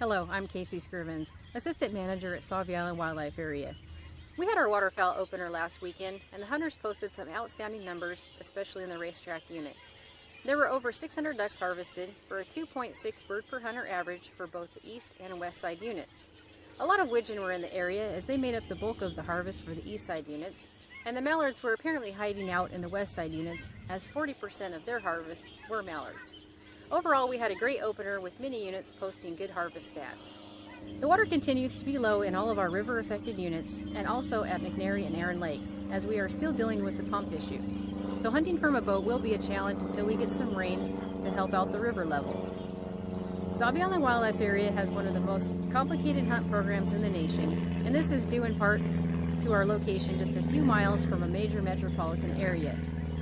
Hello, I'm Kasey Scrivens, Assistant Manager at Sauvie Island Wildlife Area. We had our waterfowl opener last weekend, and the hunters posted some outstanding numbers, especially in the racetrack unit. There were over 600 ducks harvested for a 2.6 bird per hunter average for both the east and west side units. A lot of widgeon were in the area as they made up the bulk of the harvest for the east side units, and the mallards were apparently hiding out in the west side units as 40% of their harvest were mallards. Overall, we had a great opener with many units posting good harvest stats. The water continues to be low in all of our river-affected units and also at McNary and Aaron Lakes, as we are still dealing with the pump issue. So hunting from a boat will be a challenge until we get some rain to help out the river level. Sauvie Island Wildlife Area has one of the most complicated hunt programs in the nation, and this is due in part to our location just a few miles from a major metropolitan area.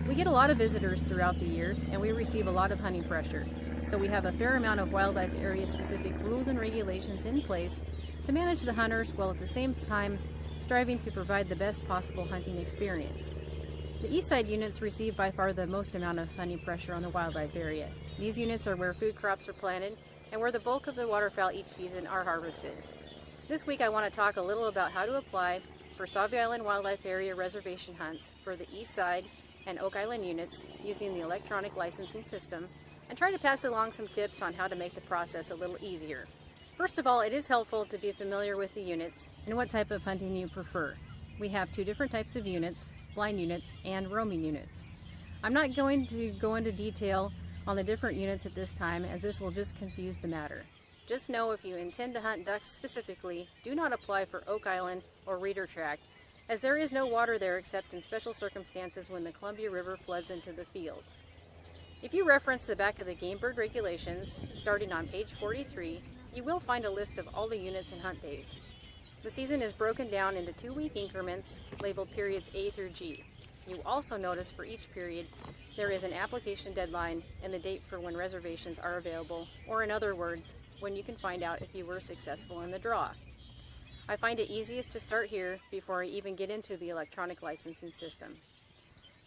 We get a lot of visitors throughout the year, and we receive a lot of hunting pressure. So we have a fair amount of wildlife area-specific rules and regulations in place to manage the hunters while at the same time striving to provide the best possible hunting experience. The east side units receive by far the most amount of hunting pressure on the wildlife area. These units are where food crops are planted and where the bulk of the waterfowl each season are harvested. This week I want to talk a little about how to apply for Sauvie Island Wildlife Area reservation hunts for the east side and Oak Island units using the electronic licensing system, and try to pass along some tips on how to make the process a little easier. First of all, it is helpful to be familiar with the units and what type of hunting you prefer. We have two different types of units, blind units and roaming units. I'm not going to go into detail on the different units at this time, as this will just confuse the matter. Just know if you intend to hunt ducks specifically, do not apply for Oak Island or Reeder Tract, as there is no water there except in special circumstances when the Columbia River floods into the fields. If you reference the back of the Game Bird Regulations, starting on page 43, you will find a list of all the units and hunt days. The season is broken down into 2-week increments labeled periods A through G. You also notice for each period there is an application deadline and the date for when reservations are available, or in other words, when you can find out if you were successful in the draw. I find it easiest to start here before I even get into the electronic licensing system.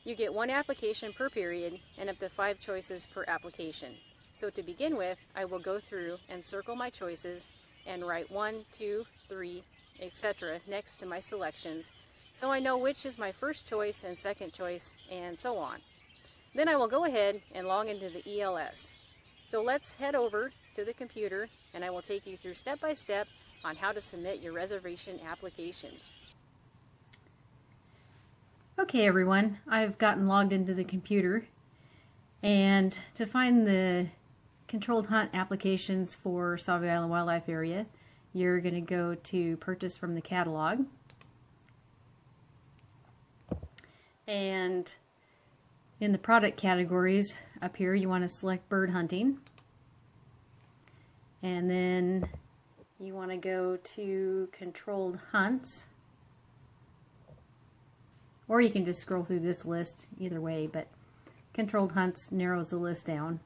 You get one application per period and up to 5 choices per application. So to begin with, I will go through and circle my choices and write 1, 2, 3, etc. next to my selections, so I know which is my first choice and second choice, and so on. Then I will go ahead and log into the ELS. So let's head over to the computer and I will take you through step by step on how to submit your reservation applications. Okay everyone, I've gotten logged into the computer, and to find the controlled hunt applications for Sauvie Island Wildlife Area, you're going to go to Purchase from the Catalog, and in the product categories up here you want to select bird hunting, and then you want to go to controlled hunts, or you can just scroll through this list, either way, but controlled hunts narrows the list down.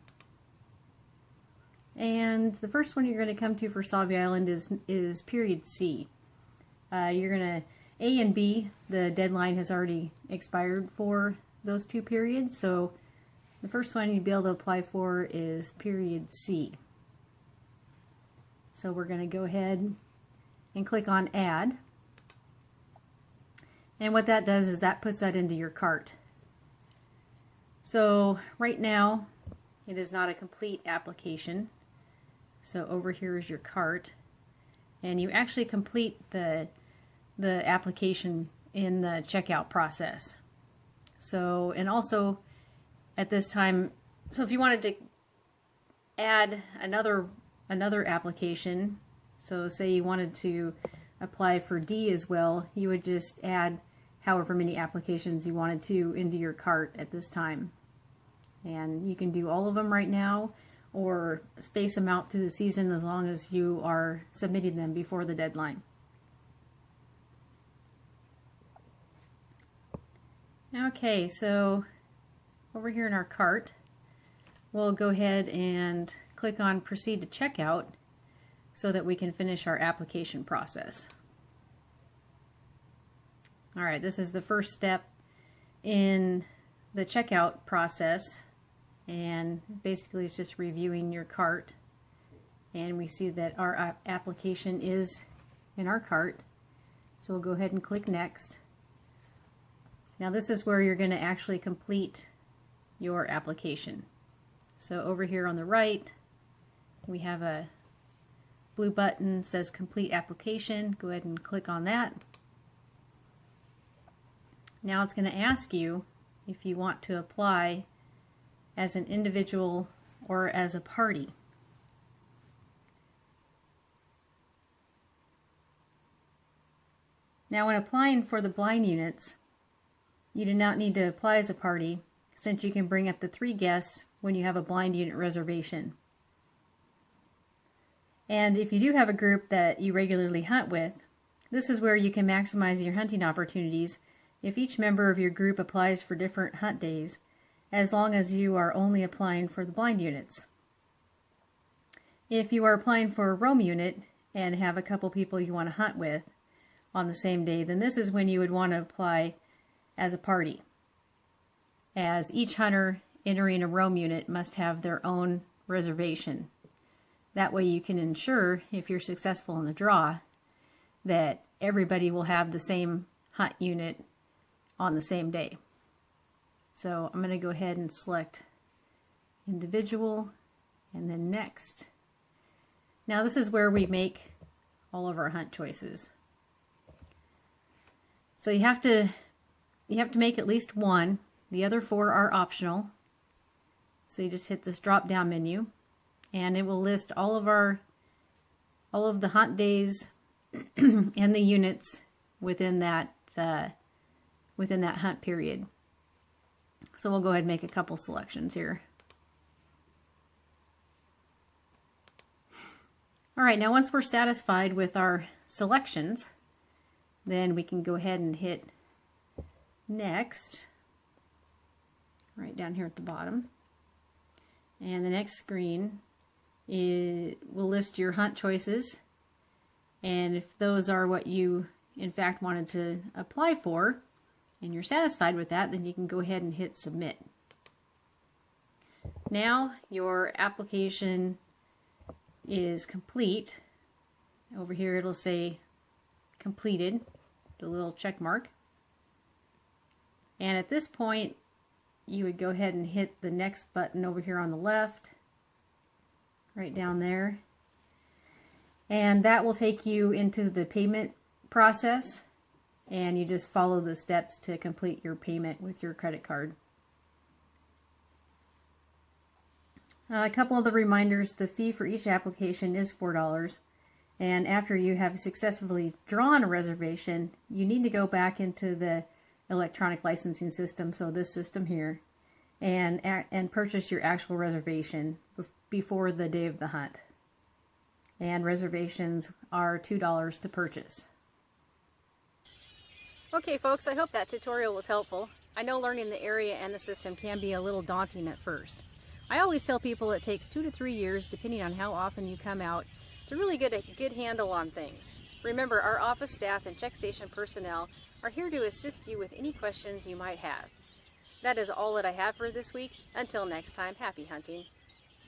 And the first one you're going to come to for Sauvie Island is period C. You're going to A and B, the deadline has already expired for those 2 periods, so the first one you'd be able to apply for is period C. So we're going to go ahead and click on Add. And what that does is that puts that into your cart. So right now it is not a complete application. So over here is your cart, and you actually complete the application in the checkout process. So, and also at this time, so if you wanted to add another application, so say you wanted to apply for D as well, you would just add however many applications you wanted to into your cart at this time. And you can do all of them right now or space them out through the season as long as you are submitting them before the deadline. Okay, so over here in our cart, we'll go ahead and click on Proceed to Checkout so that we can finish our application process. Alright, this is the first step in the checkout process, and basically it's just reviewing your cart and we see that our application is in our cart. So we'll go ahead and click next. Now this is where you're going to actually complete your application. So over here on the right, we have a blue button that says complete application. Go ahead and click on that. Now it's going to ask you if you want to apply as an individual or as a party. Now when applying for the blind units, you do not need to apply as a party, since you can bring up to 3 guests when you have a blind unit reservation. And if you do have a group that you regularly hunt with, this is where you can maximize your hunting opportunities if each member of your group applies for different hunt days, as long as you are only applying for the blind units. If you are applying for a roam unit and have a couple people you want to hunt with on the same day, then this is when you would want to apply as a party, as each hunter entering a roam unit must have their own reservation. That way you can ensure, if you're successful in the draw, that everybody will have the same hunt unit on the same day. So I'm going to go ahead and select individual and then next. Now this is where we make all of our hunt choices. So you have to make at least one. The other 4 are optional. So you just hit this drop down menu and it will list all of the hunt days and the units within that hunt period. So we'll go ahead and make a couple selections here. All right, now once we're satisfied with our selections, then we can go ahead and hit next, right down here at the bottom. And the next screen will list your hunt choices. And if those are what you in fact wanted to apply for, and you're satisfied with that, then you can go ahead and hit submit. Now your application is complete. Over here it'll say completed, the little check mark. And at this point you would go ahead and hit the next button over here on the left, right down there. And that will take you into the payment process, and you just follow the steps to complete your payment with your credit card. A couple of the reminders: the fee for each application is $4, and after you have successfully drawn a reservation, you need to go back into the electronic licensing system, so this system here, and purchase your actual reservation before the day of the hunt. And reservations are $2 to purchase. Okay folks, I hope that tutorial was helpful. I know learning the area and the system can be a little daunting at first. I always tell people it takes 2 to 3 years, depending on how often you come out, to really get a good handle on things. Remember, our office staff and check station personnel are here to assist you with any questions you might have. That is all that I have for this week. Until next time, happy hunting.